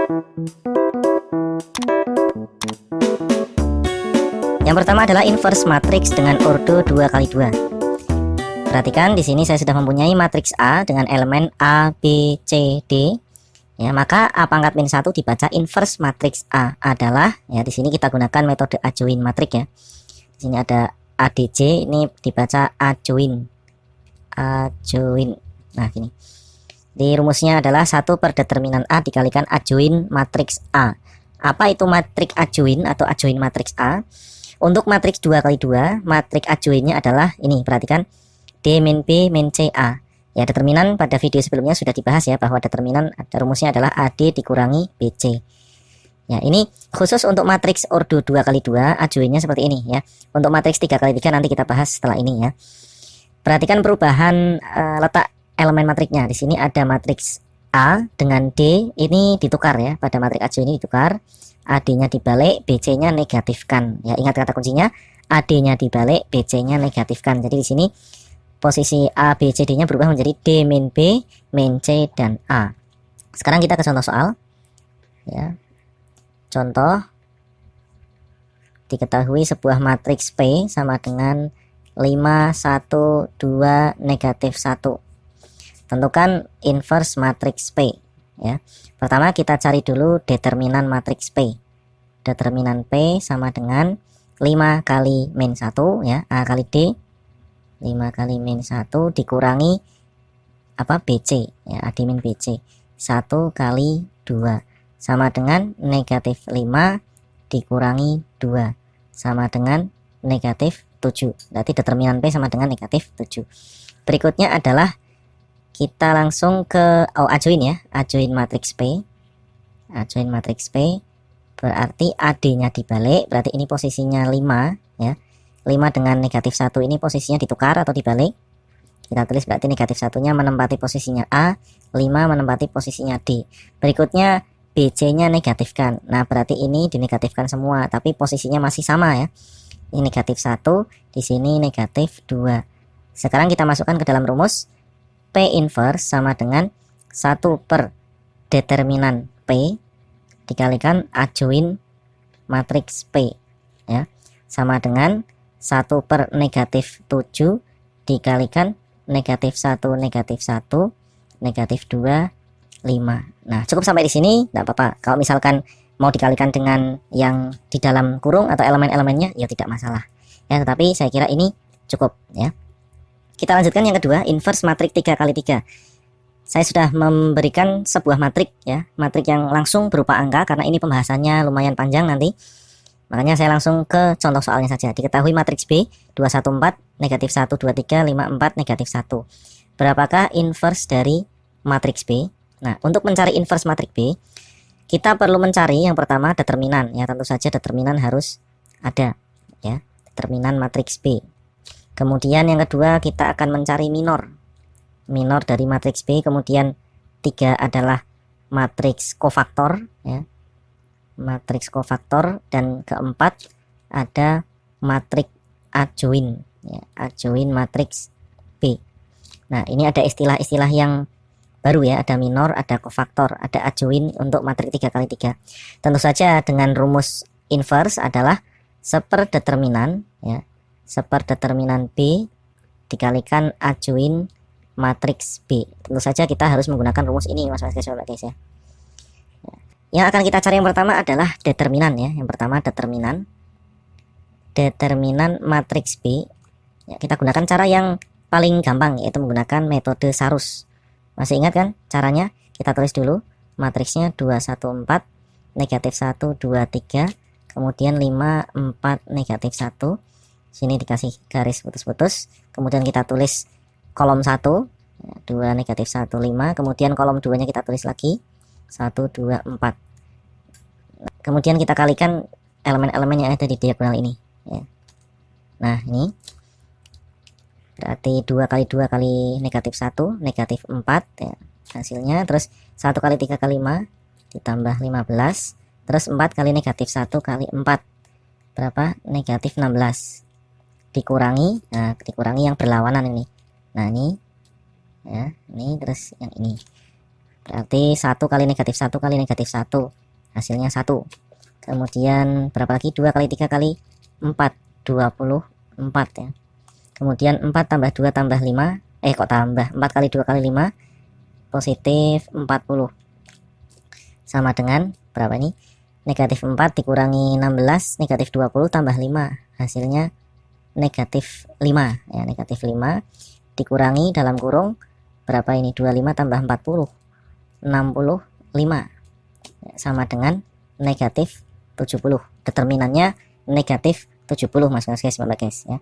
Yang pertama adalah inverse matrix dengan ordo 2x2. Perhatikan di sini saya sudah mempunyai matriks A dengan elemen A, B, C, D. Ya, maka A pangkat min 1 dibaca inverse matriks A adalah, ya di sini kita gunakan metode adjoint matrix ya. Di sini ada ADJ, ini dibaca adjoint. Adjoint. Nah, gini. Di rumusnya adalah 1 per determinan A dikalikan adjoint matriks A. Apa itu matriks adjoint atau adjoint matriks A? Untuk matriks 2x2, matriks adjointnya adalah ini, perhatikan D min B min C A. Ya, determinan pada video sebelumnya sudah dibahas ya, bahwa determinan rumusnya adalah AD dikurangi BC. Ya, ini khusus untuk matriks ordo 2x2, adjointnya seperti ini ya. Untuk matriks 3x3 nanti kita bahas setelah ini ya. Perhatikan perubahan letak elemen matriknya. Di sini ada matriks A dengan D, ini ditukar ya, pada matriks adjoint ini ditukar. AD-nya dibalik, BC-nya negatifkan. Ya, ingat kata kuncinya, AD-nya dibalik, BC-nya negatifkan. Jadi di sini posisi A, B, C, D-nya berubah menjadi D min B, min C, dan A. Sekarang kita ke contoh soal. Ya. Contoh, diketahui sebuah matriks P sama dengan 5, 1, 2, negatif 1. Tentukan inverse matriks P. Ya. Pertama kita cari dulu determinan matriks P. Determinan P sama dengan 5 kali min 1 ya, A kali D. 5 kali min 1 dikurangi apa BC ya, AD min BC. 1 kali 2 sama dengan negatif 5 dikurangi 2 sama dengan negatif 7. Berarti determinan P sama dengan negatif 7. Berikutnya adalah kita langsung ke adjoint ya, adjoint matriks P. Adjoint matriks P berarti AD-nya dibalik, berarti ini posisinya 5 ya. 5 dengan negatif 1 ini posisinya ditukar atau dibalik. Kita tulis berarti negatif 1-nya menempati posisinya A, 5 menempati posisinya D. Berikutnya BC-nya negatifkan. Nah, berarti ini dinegatifkan semua, tapi posisinya masih sama ya. Ini negatif 1, di sini negatif 2. Sekarang kita masukkan ke dalam rumus. P inverse sama dengan 1 per determinan P dikalikan adjoint matriks P ya, sama dengan 1 per negatif 7 dikalikan negatif 1 negatif 1 negatif 2 5. Nah, cukup sampai di sini, tidak apa-apa. Kalau misalkan mau dikalikan dengan yang di dalam kurung atau elemen-elemennya ya tidak masalah ya, tetapi saya kira ini cukup ya. Kita lanjutkan yang kedua, inverse matriks 3x3. Saya sudah memberikan sebuah matrik ya, matrik yang langsung berupa angka karena ini pembahasannya lumayan panjang nanti. Makanya saya langsung ke contoh soalnya saja. Diketahui matriks B 214 negatif 1 23 54 negatif 1. Berapakah inverse dari matriks B? Nah, untuk mencari inverse matriks B, kita perlu mencari yang pertama determinan ya, tentu saja determinan harus ada ya, determinan matriks B. Kemudian yang kedua kita akan mencari minor dari matriks B. Kemudian 3 adalah matriks kofaktor ya, matriks kofaktor. Dan keempat ada matriks adjoint ya, adjoint matriks B. Nah, ini ada istilah-istilah yang baru ya, ada minor, ada kofaktor, ada adjoint untuk matriks 3x3. Tentu saja dengan rumus inverse adalah seperdeterminan ya, seperdeterminan B dikalikan adjoint matriks B. Tentu saja kita harus menggunakan rumus ini mas guys ya. Yang akan kita cari yang pertama adalah determinan ya. Yang pertama determinan matriks B ya, kita gunakan cara yang paling gampang yaitu menggunakan metode Sarus. Masih ingat kan caranya? Kita tulis dulu matriksnya 214 negatif 1 2 3 kemudian 5 4 negatif 1. Sini dikasih garis putus-putus, kemudian kita tulis kolom 1 2 negatif 1 5, kemudian kolom 2 nya kita tulis lagi 1 2 4. Kemudian kita kalikan elemen-elemen yang ada di diagonal ini ya. Nah, ini berarti 2 kali 2 kali negatif 1 negatif 4 ya hasilnya. Terus 1 kali 3 kali 5 ditambah 15, terus 4 kali negatif 1 kali 4 berapa? Negatif 16 dikurangi, nah dikurangi yang berlawanan ini. Nah, ini ya, ini terus yang ini berarti 1 kali negatif 1 kali negatif 1, hasilnya 1. Kemudian berapa lagi, 2 kali 3 kali 4, 24 ya. Kemudian 4 tambah 2 tambah 5, kok tambah, 4 kali 2 kali 5 positif 40, sama dengan berapa ini, negatif 4 dikurangi 16, negatif 20 tambah 5, hasilnya negatif 5 ya, negatif 5 dikurangi dalam kurung berapa ini, 25 tambah 40, 65 ya, sama dengan negatif 70. Determinannya negatif 70 mas guys ya.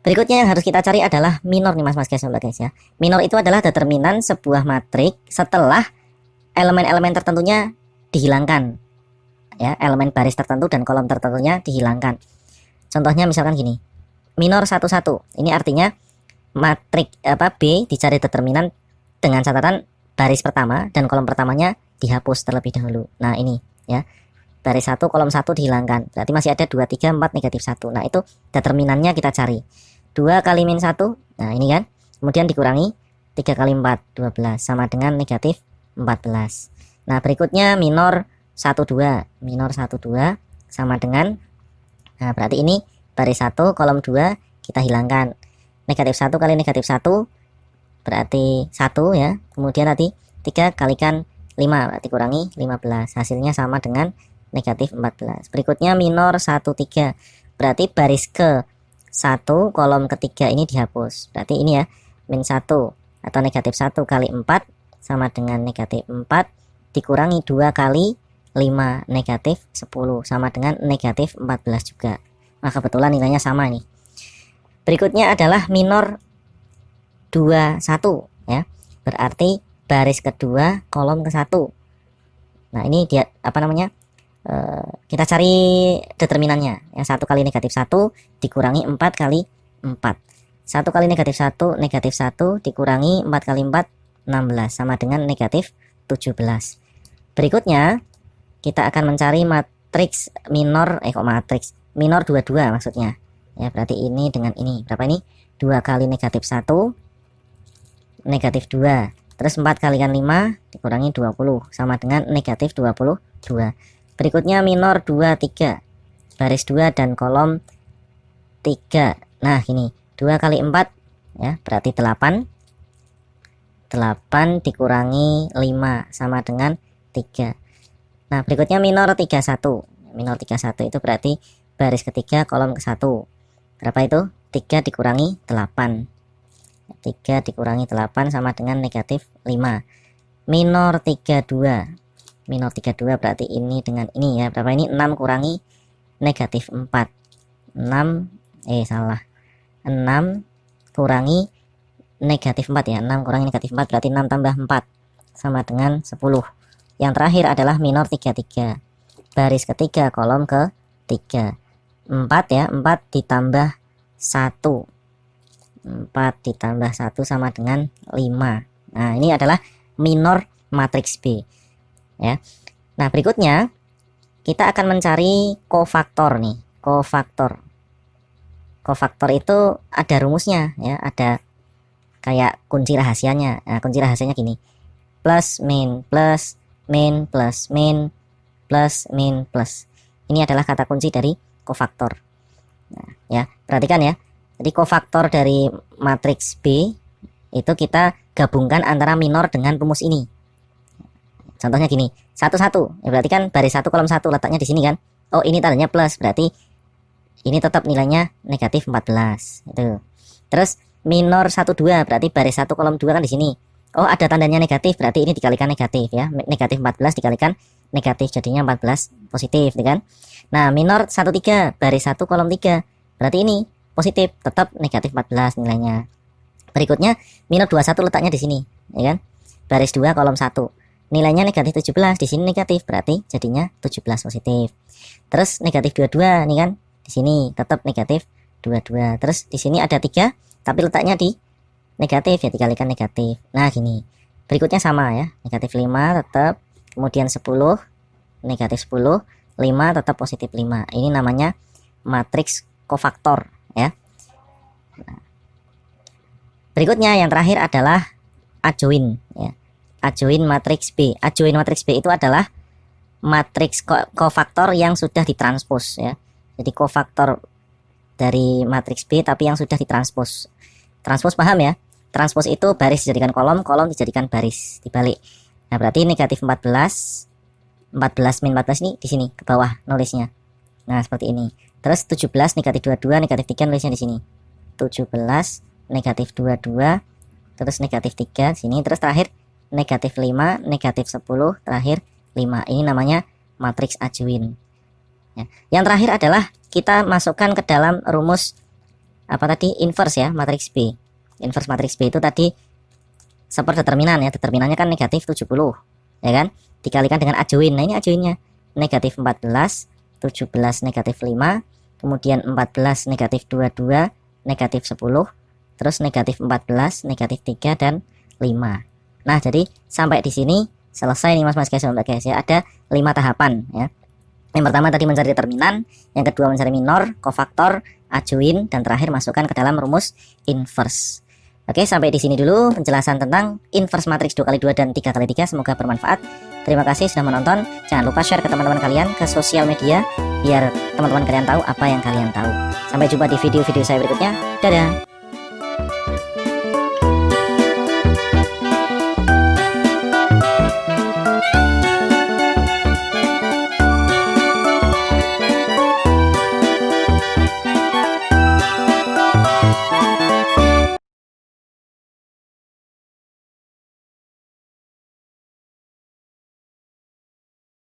Berikutnya yang harus kita cari adalah minor nih mas guys ya. Minor itu adalah determinan sebuah matriks setelah elemen-elemen tertentunya dihilangkan ya, elemen baris tertentu dan kolom tertentunya dihilangkan. Contohnya misalkan gini, minor 11, ini artinya matriks B dicari determinan dengan catatan baris pertama dan kolom pertamanya dihapus terlebih dahulu. Nah ini ya, baris 1 kolom 1 dihilangkan, berarti masih ada 2, 3, 4, negatif 1. Nah itu determinannya kita cari, 2 kali min 1, nah ini kan, kemudian dikurangi 3 kali 4, 12, sama dengan negatif 14. Nah berikutnya minor 12, minor 12 sama dengan, nah berarti ini baris 1 kolom 2 kita hilangkan, negatif 1 kali negatif 1 berarti 1 ya, kemudian nanti 3 kalikan 5 berarti kurangi 15, hasilnya sama dengan negatif 14. Berikutnya minor 13, berarti baris ke 1 kolom ketiga ini dihapus, berarti ini ya, min 1 atau negatif 1 kali 4 sama dengan negatif 4 dikurangi 2 kali 5, negatif 10, sama dengan negatif 14 juga. Nah kebetulan nilainya sama nih. Berikutnya adalah minor 21 ya, berarti baris kedua kolom ke 1. Nah ini dia apa namanya, kita cari determinannya ya, 1 kali negatif 1 dikurangi 4 kali 4, 1 kali negatif 1 negatif 1 dikurangi 4 kali 4 16, sama dengan negatif 17. Berikutnya kita akan mencari matriks minor minor 22 maksudnya ya, berarti ini dengan ini berapa ini, 2 kali negatif 1 negatif 2, terus 4 kalikan 5 dikurangi 20 sama dengan negatif 22. Berikutnya minor 23, baris 2 dan kolom 3. Nah ini 2 kali 4 ya, berarti 8 dikurangi 5 sama dengan 3. Nah berikutnya minor 31, minor 31 itu berarti baris ketiga kolom ke 1, berapa itu, 3 dikurangi 8, 3 dikurangi 8 sama dengan negatif 5. Minor 32, minor 32 berarti ini dengan ini ya, berapa ini, 6 kurangi negatif 4, 6 kurangi negatif 4 ya, 6 kurangi negatif 4 berarti 6 tambah 4 sama dengan 10. Yang terakhir adalah minor 33, baris ketiga kolom ke 3, 4 ya, 4 ditambah 1, 4 ditambah 1 sama dengan 5. Nah ini adalah minor matriks B ya. Nah berikutnya kita akan mencari kofaktor nih, kofaktor itu ada rumusnya ya, ada kayak kunci rahasianya. Nah kunci rahasianya gini, plus min plus min plus min plus min plus, ini adalah kata kunci dari kofaktor. Nah ya perhatikan ya, jadi kofaktor dari matriks B itu kita gabungkan antara minor dengan rumus ini. Contohnya gini, 1 1 ya, berarti kan baris 1 kolom 1 letaknya di sini kan, oh ini tandanya plus, berarti ini tetap nilainya negatif 14 itu. Terus minor 12 berarti baris 1 kolom 2 kan di sini, oh ada tandanya negatif, berarti ini dikalikan negatif ya, negatif 14 dikalikan negatif jadinya 14 positif ya kan. Nah minor 13 baris 1 kolom 3 berarti ini positif, tetap negatif 14 nilainya. Berikutnya minor 21 letaknya di sini ya kan, baris 2 kolom 1 nilainya negatif 17, di sini negatif berarti jadinya 17 positif. Terus negatif 22 nih kan, di sini tetap negatif 22. Terus di sini ada 3 tapi letaknya di negatif ya, dikalikan negatif. Nah gini, berikutnya sama ya, negatif 5 tetap, kemudian 10 negatif 10, 5 tetap positif 5. Ini namanya matriks kofaktor ya. Nah, berikutnya yang terakhir adalah adjoin ya. adjoint matriks B. Adjoint matriks B itu adalah matriks kofaktor yang sudah ditranspos ya. Jadi kofaktor dari matriks B tapi yang sudah ditranspos. Transpos paham ya? Transpos itu baris dijadikan kolom, kolom dijadikan baris, dibalik. Nah, berarti negatif 14 min 14 ini di sini ke bawah nulisnya. Nah, seperti ini. Terus 17 negatif 22 negatif 3 nulisnya di sini. 17 negatif 22 terus negatif 3 sini, terus terakhir negatif 5 negatif 10 terakhir 5. Ini namanya matriks adjoint ya. Yang terakhir adalah kita masukkan ke dalam rumus apa tadi, inverse ya, matriks B. Inverse matriks B itu tadi seperdeterminan ya, determinannya kan negatif 70 ya kan, dikalikan dengan adjoint. Nah, ini adjointnya negatif 14 17 negatif 5 kemudian 14 negatif 22 negatif 10 terus negatif 14 negatif 3 dan 5. Nah, jadi sampai di sini selesai nih mas guys ya. Ada 5 tahapan ya. Yang pertama tadi mencari determinan, yang kedua mencari minor, kofaktor, adjoint, dan terakhir masukkan ke dalam rumus inverse. Oke, sampai di sini dulu penjelasan tentang inverse matriks 2x2 dan 3x3. Semoga bermanfaat. Terima kasih sudah menonton. Jangan lupa share ke teman-teman kalian, ke sosial media, biar teman-teman kalian tahu apa yang kalian tahu. Sampai jumpa di video-video saya berikutnya. Dadah.